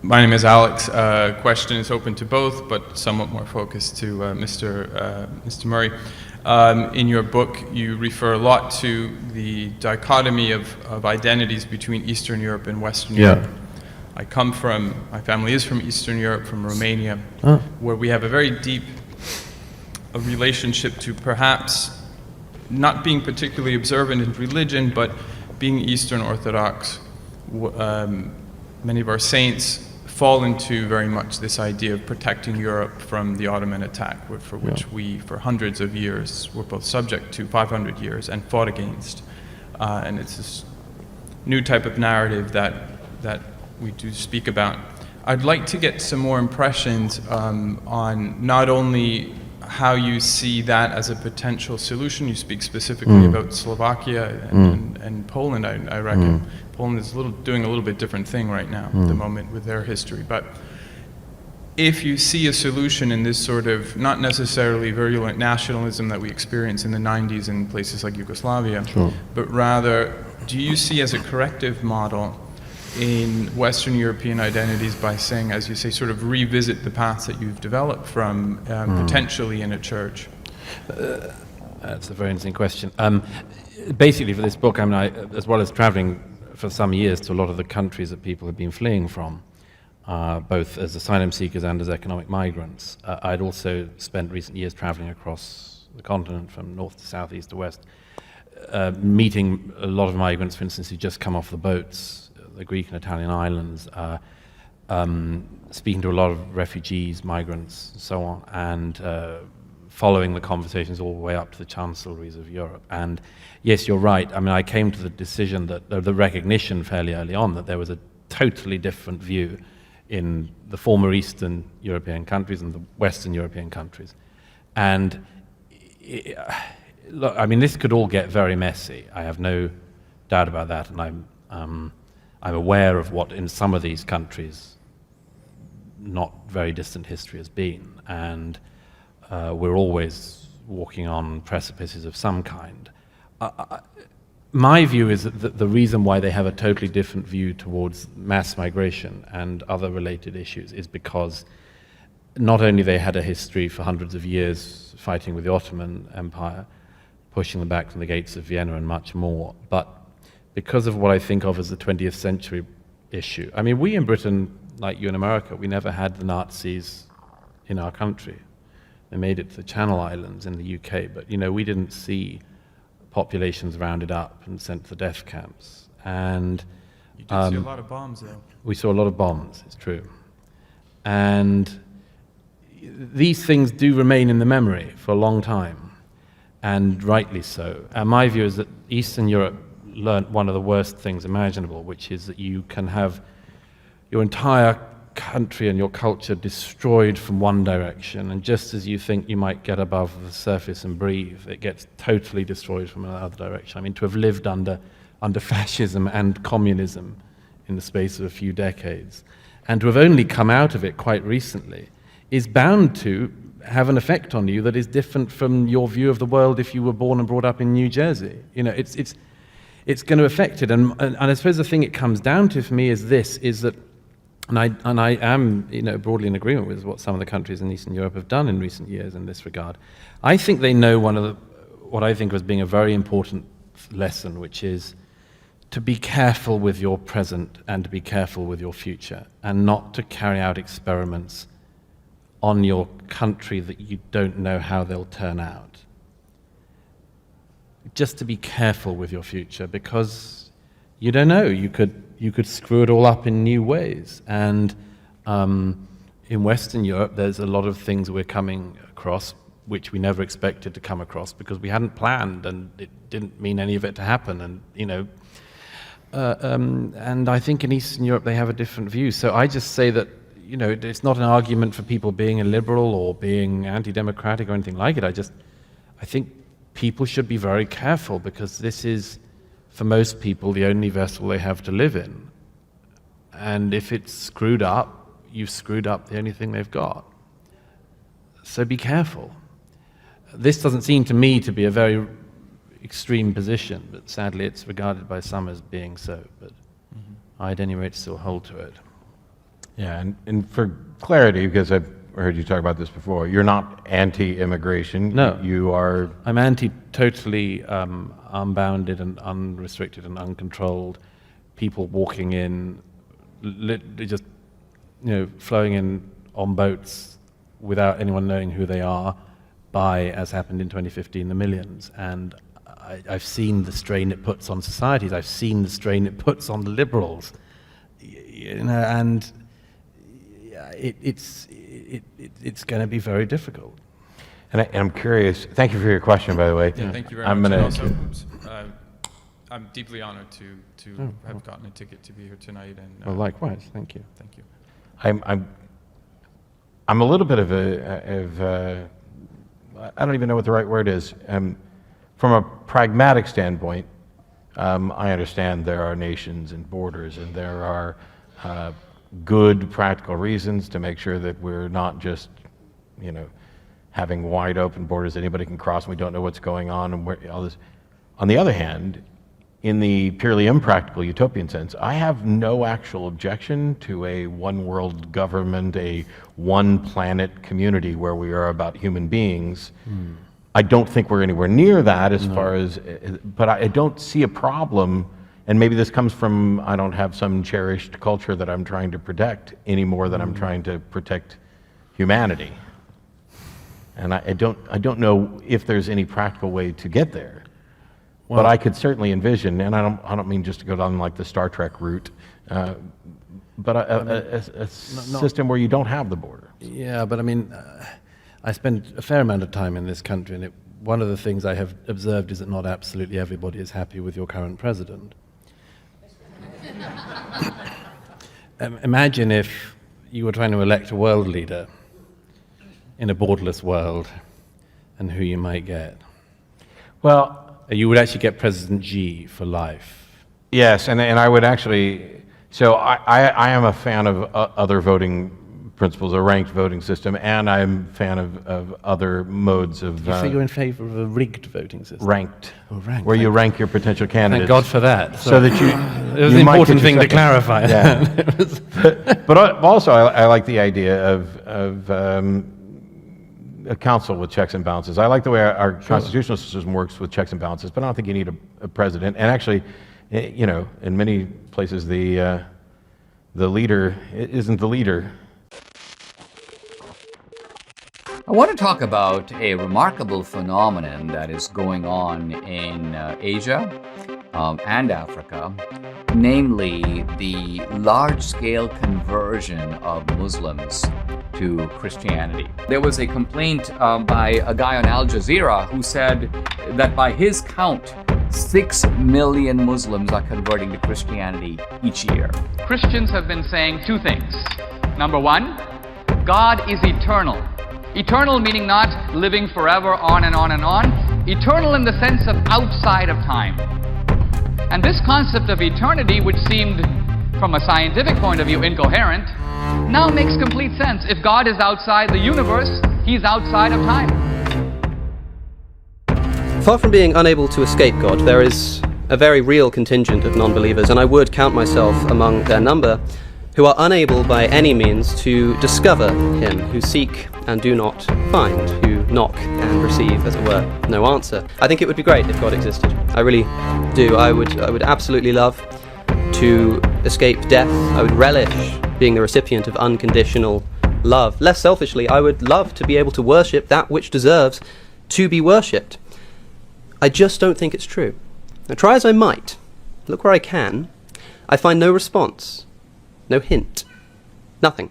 My name is Alex. Question is open to both, but somewhat more focused to Mr. Murray. In your book, you refer a lot to the dichotomy of identities between Eastern Europe and Western Europe. My family is from Eastern Europe, from Romania, where we have a very deep relationship to perhaps not being particularly observant in religion, but being Eastern Orthodox. Many of our saints fall into very much this idea of protecting Europe from the Ottoman attack, for which we, for hundreds of years, were both subject to, 500 years, and fought against. And it's this new type of narrative that we do speak about. I'd like to get some more impressions on not only how you see that as a potential solution. You speak specifically about Slovakia and Poland, I reckon. Poland is doing a little bit different thing right now at the moment with their history. But if you see a solution in this sort of not necessarily virulent nationalism that we experience in the 90s in places like Yugoslavia, but rather, do you see as a corrective model in Western European identities by saying, as you say, sort of revisit the paths that you've developed from potentially in a church? That's a very interesting question. Basically, for this book, I as well as traveling for some years to a lot of the countries that people have been fleeing from, both as asylum seekers and as economic migrants, I'd also spent recent years traveling across the continent from north to south, east to west, meeting a lot of migrants, for instance, who just come off the boats, the Greek and Italian islands, speaking to a lot of refugees, migrants, and so on, and following the conversations all the way up to the chancelleries of Europe. And yes, you're right. I came to the decision that the recognition fairly early on that there was a totally different view in the former Eastern European countries and the Western European countries. And look, this could all get very messy. I have no doubt about that, and I'm aware of what in some of these countries not very distant history has been, and we're always walking on precipices of some kind. My view is that the reason why they have a totally different view towards mass migration and other related issues is because not only they had a history for hundreds of years fighting with the Ottoman Empire, pushing them back from the gates of Vienna and much more, but because of what I think of as the 20th century issue. We in Britain, like you in America, we never had the Nazis in our country. They made it to the Channel Islands in the UK, but we didn't see populations rounded up and sent to the death camps. And you did see a lot of bombs, though. We saw a lot of bombs, it's true. And these things do remain in the memory for a long time, and rightly so. And my view is that Eastern Europe learnt one of the worst things imaginable, which is that you can have your entire country and your culture destroyed from one direction, and just as you think you might get above the surface and breathe, it gets totally destroyed from another direction. To have lived under fascism and communism in the space of a few decades, and to have only come out of it quite recently, is bound to have an effect on you that is different from your view of the world if you were born and brought up in New Jersey. It's going to affect it, and I suppose the thing it comes down to for me is this: is that, and I am broadly in agreement with what some of the countries in Eastern Europe have done in recent years in this regard. I think they know what I think was being a very important lesson, which is to be careful with your present and to be careful with your future, and not to carry out experiments on your country that you don't know how they'll turn out. Just to be careful with your future, because you don't know. You could screw it all up in new ways. And in Western Europe, there's a lot of things we're coming across which we never expected to come across because we hadn't planned, and it didn't mean any of it to happen. And I think in Eastern Europe they have a different view. So I just say that it's not an argument for people being illiberal or being anti-democratic or anything like it. I think people should be very careful, because this is, for most people, the only vessel they have to live in. And if it's screwed up, you've screwed up the only thing they've got. So be careful. This doesn't seem to me to be a very extreme position, but sadly it's regarded by some as being so. But I at any rate still hold to it. Yeah, and for clarity, because I've heard you talk about this before, you're not anti-immigration. No. You are... I'm anti-totally unbounded and unrestricted and uncontrolled people walking in, just, flowing in on boats without anyone knowing who they are, by, as happened in 2015, the millions. And I've seen the strain it puts on societies. I've seen the strain it puts on the liberals. And it's going to be very difficult. And I'm curious, thank you for your question, by the way. Yeah, thank you very much. And also, I'm deeply honored to have gotten a ticket to be here tonight. And Well, likewise, thank you. Thank you. I'm a little bit of a I don't even know what the right word is. From a pragmatic standpoint, I understand there are nations and borders, and there are good practical reasons to make sure that we're not just, having wide open borders that anybody can cross and we don't know what's going on and where all this. On the other hand, in the purely impractical utopian sense, I have no actual objection to a one world government, a one planet community where we are about human beings. I don't think we're anywhere near that as far as, but I don't see a problem, and maybe this comes from, I don't have some cherished culture that I'm trying to protect any more than I'm trying to protect humanity. And I don't know if there's any practical way to get there. Well, but I could certainly envision, and I don't mean just to go down like the Star Trek route, but a system where you don't have the border. Yeah, but I spend a fair amount of time in this country, and one of the things I have observed is that not absolutely everybody is happy with your current president. Imagine if you were trying to elect a world leader in a borderless world, and who you might get. Well, you would actually get President Xi for life. Yes, and I would actually, so I am a fan of other voting principles, a ranked voting system, and I'm a fan of other modes of... You say you're in favor of a rigged voting system? Ranked. Oh, ranked. Where you rank your potential candidates. Thank God for that. So that you... It was an important thing to clarify. Yeah. but also, I like the idea of a council with checks and balances. I like the way our constitutional system works with checks and balances, but I don't think you need a president. And actually, in many places, the leader isn't the leader. I want to talk about a remarkable phenomenon that is going on in Asia and Africa, namely the large-scale conversion of Muslims to Christianity. There was a complaint by a guy on Al Jazeera who said that by his count, 6 million Muslims are converting to Christianity each year. Christians have been saying two things. Number one, God is eternal. Eternal meaning not living forever on and on and on. Eternal in the sense of outside of time. And this concept of eternity, which seemed from a scientific point of view incoherent, now makes complete sense. If God is outside the universe, He's outside of time. Far from being unable to escape God, there is a very real contingent of non-believers, and I would count myself among their number, who are unable by any means to discover Him, who seek and do not find, who knock and receive, as it were, no answer. I think it would be great if God existed. I really do. I would absolutely love to escape death. I would relish being the recipient of unconditional love. Less selfishly, I would love to be able to worship that which deserves to be worshipped. I just don't think it's true. Now, try as I might, look where I can, I find no response, no hint, nothing.